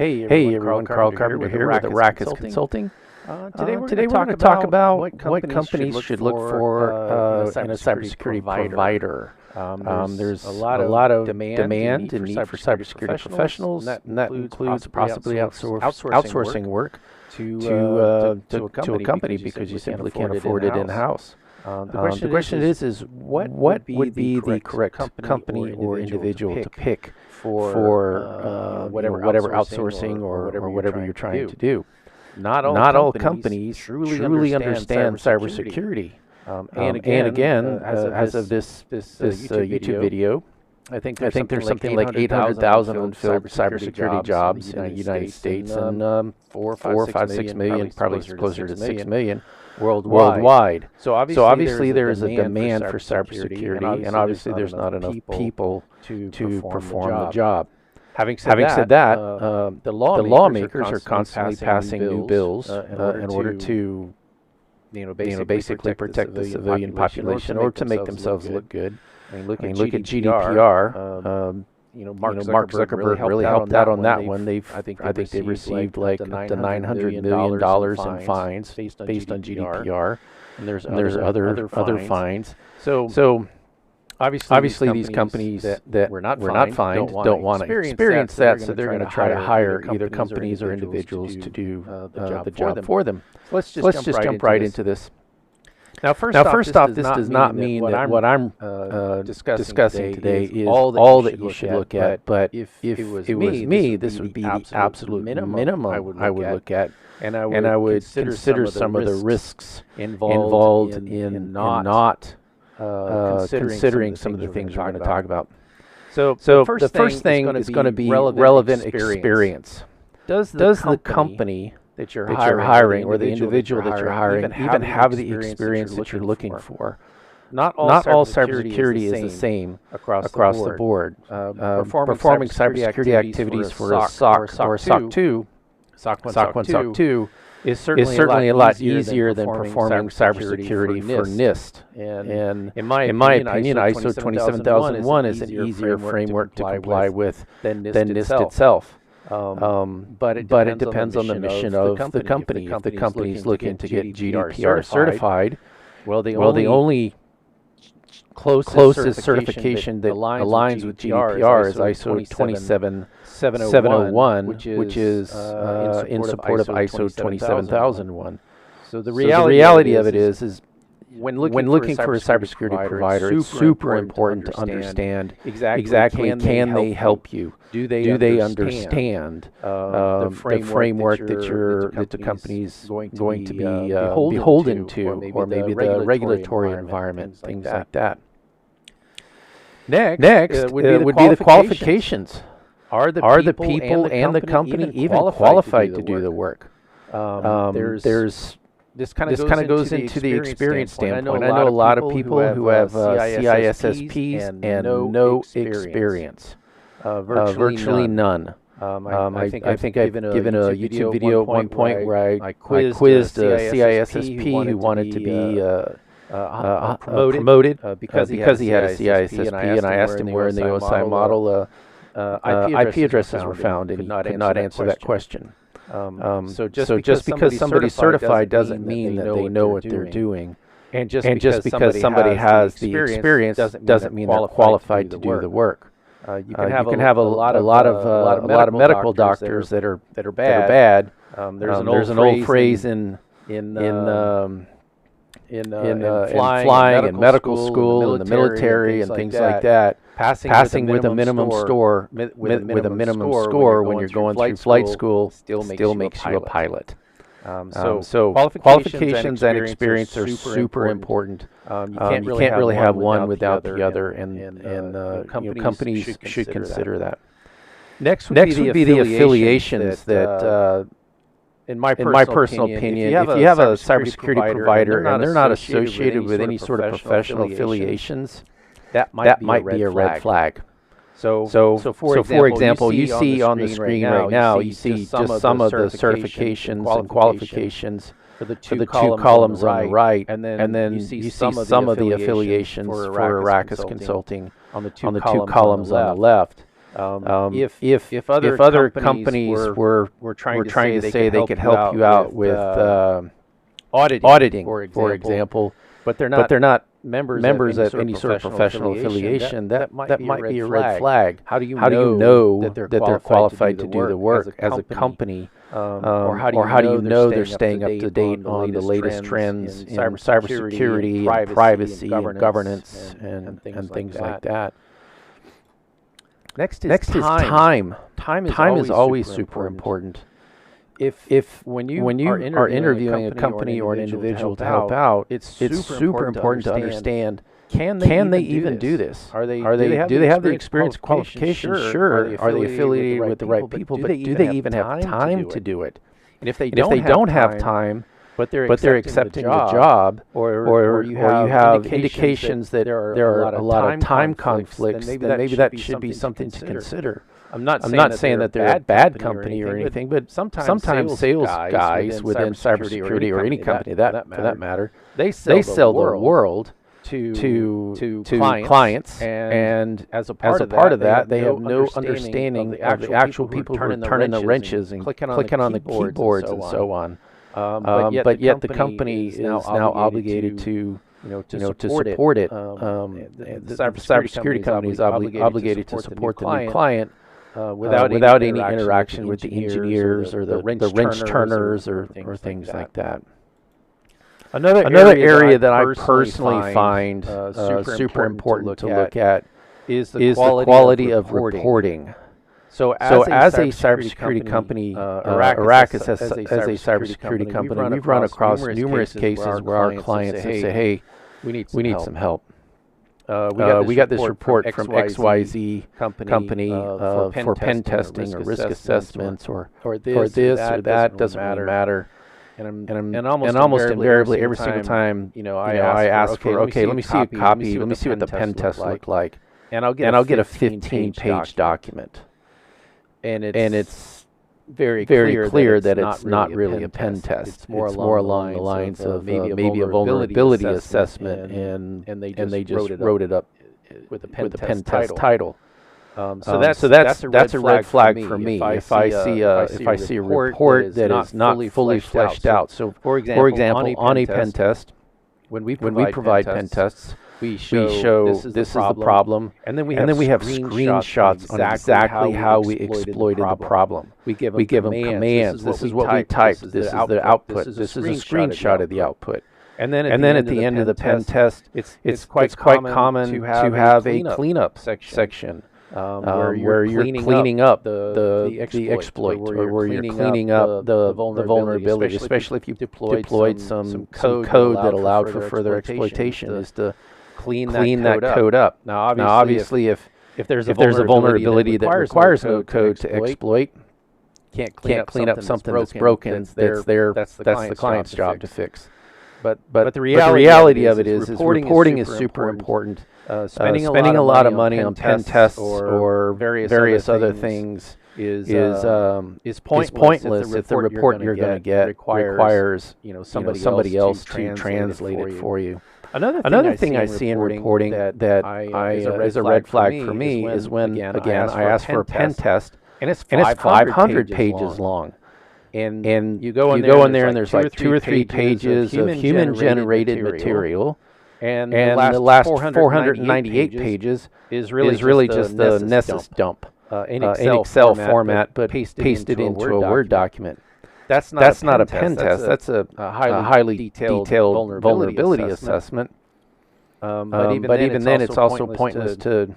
Hey everyone, Carl Carpenter here with Arrakis Consulting. Today we're going to talk about what companies should look for in a cybersecurity provider. There's a lot of demand and need for cybersecurity professionals, and that includes possibly outsourcing work to a company because you simply can't afford it in-house. The question is what would be the correct company or individual to pick for whatever outsourcing or whatever you're trying to do? Not all companies truly understand cybersecurity. And again, as of this YouTube video, I think there's something like 800,000 unfilled cybersecurity jobs in the United States, and 4, 5, 6 million, probably closer to 6 million worldwide. So obviously there is a demand for cybersecurity, and obviously there's not enough people to perform the job. Having said that, the lawmakers are constantly passing new bills in order to basically protect the civilian population or to make themselves look good. I mean, look at GDPR. Mark Zuckerberg really helped out on that one. I think they've received like up to $900 million in fines based on GDPR, and there's other fines. So obviously these companies that were not fined don't want to experience that, so they're going to try to hire either companies or individuals to do the job for them. Let's just jump right into this. Now, first off, this does not mean that what I'm discussing today is all that you should look at, but if it was me, this would be the absolute minimum I would look at, and I would consider some of the risks involved in not considering some of the things we're going to talk about. So the first thing is going to be relevant experience. Does the company that you're hiring or the individual that you're hiring even have the experience that you're looking for? Not all cybersecurity is the same across the board. Performing cybersecurity activities for a SOC or SOC 2, SOC 1, SOC 2 is certainly a lot easier than performing cybersecurity for NIST. And in my opinion, ISO 27001 is an easier framework to comply with than NIST itself. But it depends on the mission of the company. If the company is looking to get GDPR certified, the only closest certification that aligns with GDPR is ISO 27701, which is in support of ISO 27001. So the reality of it is when looking for a cybersecurity provider, it's super important to understand exactly can they help you? Do they understand the framework that the company's going to be beholden to, or maybe the regulatory environment, things like that. Next would be the qualifications. Are the people and the company even qualified to do the work? This kind of goes into the experience standpoint. I know a lot of people who have CISSPs and no experience, virtually none. I think I've given a YouTube video at one point where I quizzed a CISSP who wanted to be promoted because he had a CISSP, and I asked him where in the OSI model IP addresses were found, and he could not answer that question. So just because somebody's certified doesn't mean that they know what they're doing, and just because somebody has the experience doesn't mean they're qualified to do the work. You can have a lot of medical doctors that are bad. There's an old phrase in flying and medical school and the military and things like that. Passing with a minimum score when you're going through flight school still makes you a pilot. So qualifications and experience are super important. You can't really have one without the other, and companies should consider that. Next would be the affiliations that. In my personal opinion, if you have a cybersecurity provider and they're not associated with any sort of professional affiliations, that might be a red flag. So for example, you see on the screen right now, you see just some of the certifications and qualifications for the two columns on the right, and then you see some of the affiliations for Arrakis Consulting on the two columns on the left. If other companies were trying to say they could help you out with auditing, for example, but they're not members of any sort of professional affiliation, that might be a red flag. How do you know that they're qualified to do the work as a company? Or how do you know they're staying up to date on the latest trends in cybersecurity, and privacy, and governance, and things like that? Next is time. Time is always super important. When you are interviewing a company or an individual to help out, it's super important to understand, can they even do this? Do they have the experience, qualifications? Sure. Are they affiliated with the right people? But do they even have time to do it? And if they don't have time, but they're accepting the job, or you have indications that there are a lot of time conflicts, then maybe that should be something to consider. I'm not saying that they're a bad company or anything, but sometimes sales guys within cybersecurity or any company for that matter, they sell the world to clients, and as a part of that, they have no understanding of the actual people who are turning the wrenches and clicking on the keyboards and so on. But yet the company is now obligated to support it. The cybersecurity company is obligated to support the new client without any interaction with the engineers or the wrench turners or things like that. Another area that I personally find super important to look at is the quality of reporting. So as a cybersecurity company, Arrakis as a cybersecurity company, we've run across numerous cases where our clients say, hey, we need some help. We got this report from XYZ company for pen testing or risk assessments or this or that, doesn't really matter. And almost invariably, every single time, I ask for, okay, let me see a copy, let me see what the pen test looked like, and I'll get a 15-page document. And it's very clear that it's not really a pen test. It's more along the lines of maybe a vulnerability assessment, and they just wrote it up with a pen test title. So that's a red flag for me. If I see a report that is not fully fleshed out. So for example, on a pen test, when we provide pen tests, we show this is the problem, and then we have screenshots on exactly how we exploited the problem. We give them commands. This is what we typed. This is the output. This is a screenshot of the output. And then at the end of the pen test, it's quite common to have a cleanup section. Where you're cleaning up the exploit, or where you're cleaning up the vulnerability, especially if you deployed some code that allowed for further exploitation, is to clean that code up. Now, obviously, if there's a vulnerability that requires no code to exploit, can't clean up something that's broken. That's the client's job to fix. But the reality of it is reporting is super important. Spending a lot of money on pen tests or various other things is pointless if the report you're going to get requires somebody else to translate it for you. Another thing I see in reporting that is a red flag for me is when again I ask for a pen test and it's 500 pages long. And you go in there and there's like 2 or 3 pages of human-generated material, and the last 498 pages is really just the Nessus dump in Excel format, but pasted into a Word document. That's not a pen test. That's a highly detailed vulnerability assessment. But even then, it's also pointless to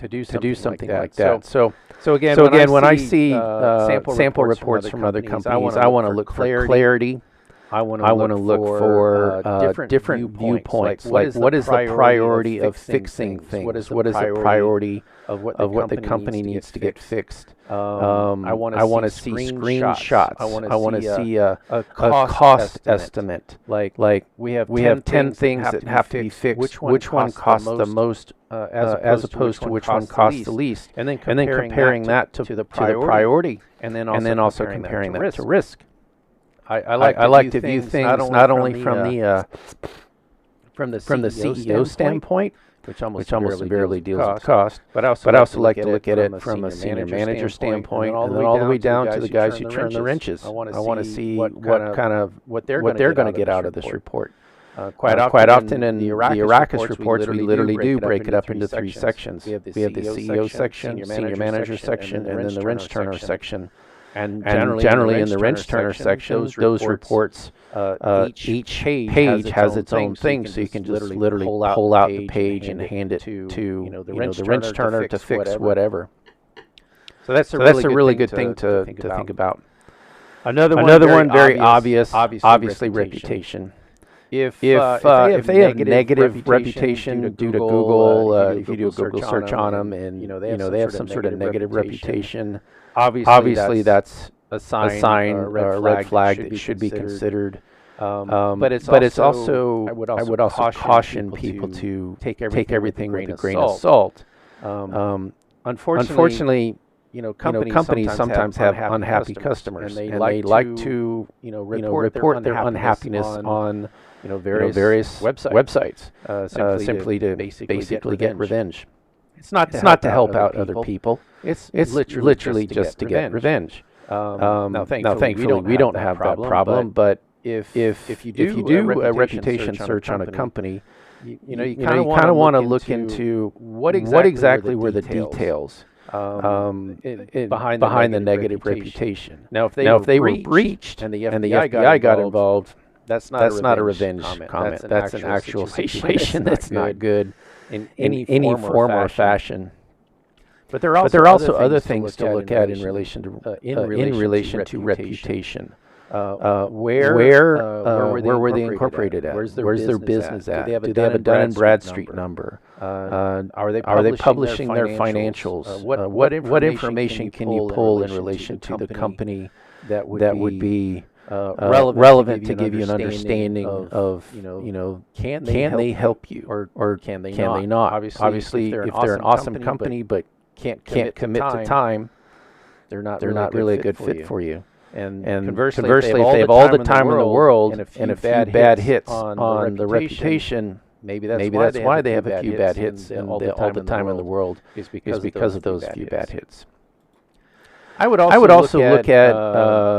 do something like that. So again, when I see sample reports from other companies, I want to look for clarity. I want to look for different viewpoints. Like, what is the priority of fixing things? What is the priority of what the company needs to get fixed? I want to see screenshots. I want to see a cost estimate. Like we have 10 things that have to be fixed. Which one costs the most, as opposed to which one costs the least? And then comparing that to the priority, and then also comparing that to risk. I like to view things not only from from the CEO standpoint, which almost barely deals with cost. But I also like to look at it from a senior manager standpoint, and then all the way down to the guys who turn the wrenches. I want to see what they're going to get out of this report. Quite often in the Arrakis reports, we literally do break it up into three sections. We have the CEO section, senior manager section, and then the wrench turner section. And generally in the wrench turner section, those reports, each page has its own thing, so you can just literally pull out the page and hand it to the wrench turner to fix whatever. So that's a really good thing to think about. Another one, very obvious, obviously reputation. If they have negative reputation due to Google, if you do a Google search on them, and they have some sort of negative reputation, obviously that's a sign or a red flag that should be considered. But it's also I would also caution people to take everything with a grain of salt. Unfortunately, companies sometimes have unhappy customers, and they like to report their unhappiness on various websites, simply to basically get revenge. It's not to help out other people. It's literally just to get revenge. Now, thankfully, we don't have that problem. But if you do a reputation search on a company, you kind of want to look into what exactly were the details behind the negative reputation. Now, if they were breached and the FBI got involved, that's not a revenge comment. That's an actual situation that's not good in any form or fashion. But there are also other things to look at in relation to reputation. Where were they incorporated at? Where's their business at? Do they have a Dun & Bradstreet number? Are they publishing their financials? What information can you pull in relation to the company that would be relevant to give you an understanding of can they help you or can they not? Obviously, if they're an awesome company but can't commit to time, they're not really a good fit for you. And conversely, if they have all the time in the world and a few bad hits on the reputation, maybe that's why they have a few bad hits and all the time in the world is because of those few bad hits. I would also look at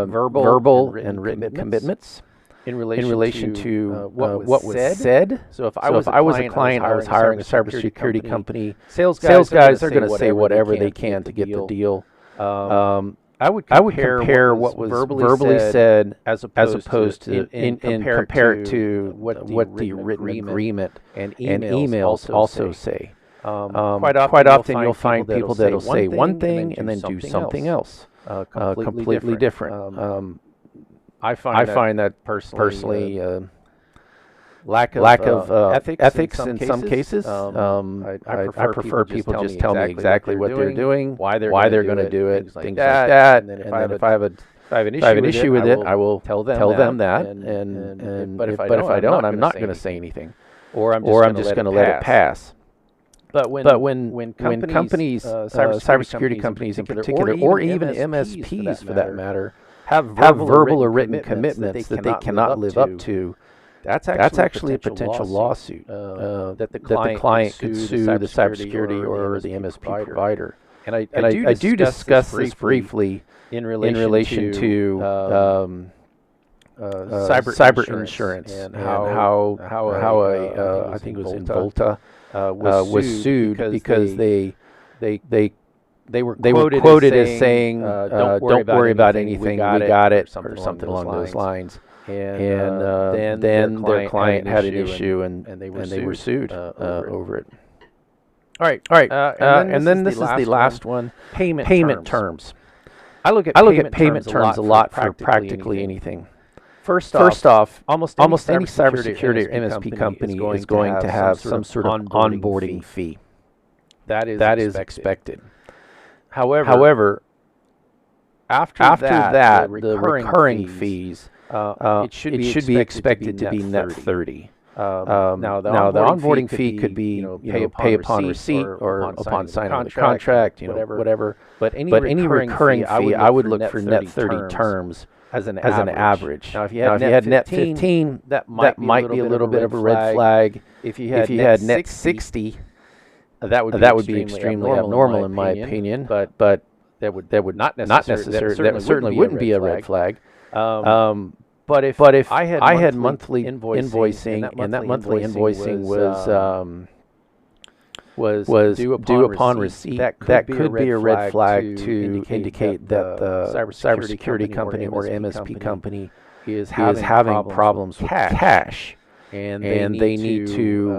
verbal and written commitments in relation to what was said. So if I was a client, I was hiring a cybersecurity company. Sales guys are going to say whatever they can to get the deal. I would compare what was verbally said as opposed to compare it to what the written agreement and emails also say. Quite often you'll find people that'll say one thing and then do something else, completely different. I find that personally lack of ethics in some cases. I prefer people just tell me exactly what they're doing, why they're going to do it, things like that. And then if I have an issue with it, I will tell them that. But if I don't, I'm not going to say anything, or I'm just going to let it pass. But when companies, cybersecurity companies in particular, or even MSPs for that matter, have verbal or written commitments that they cannot live up to, that's actually a potential lawsuit that the client could sue the cybersecurity or the MSP provider. And I do discuss this briefly in relation to cyber insurance and how I think it was Volta was sued because they were quoted as saying don't worry about anything, we got it, or something along those lines. And then their client had an issue and they were sued over it. All right. And then this is the last one. Payment terms. I look at payment terms a lot for practically anything. First off, almost any cybersecurity or MSP company is going to have some sort of onboarding fee. That is expected. However, after that, the recurring fees, it should be expected to be net 30. Now the onboarding fee could be pay upon receipt or upon signing of the contract, whatever. But any recurring fee, I would look for net 30 terms as an average. Now, if you had net 15, that might be a little bit of a red flag. If you had net 60, that would be extremely abnormal in my opinion. But that would not necessarily that certainly wouldn't be a red flag. But if I had monthly invoicing and that monthly invoicing was due upon receipt, that could be a red flag to indicate that the cybersecurity company or MSP company is having problems with cash, and they need to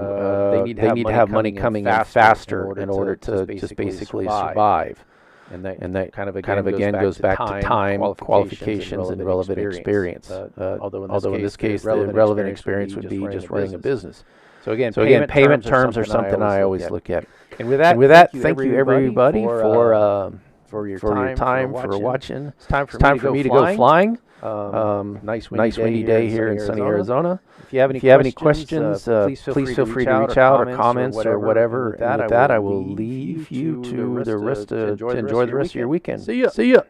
have money coming in faster in order to just basically survive. And that kind of again goes back to time, qualifications, and relevant experience. Although in this case, the relevant experience would be just running a business. So again, payment terms are something I always look at. And with that, thank you everybody for your time, for watching. It's time for me to go flying. Nice windy day here in sunny Arizona. If you have any questions, please feel free to reach out or comments or whatever. And with that, I will leave you to enjoy the rest of your weekend. See ya.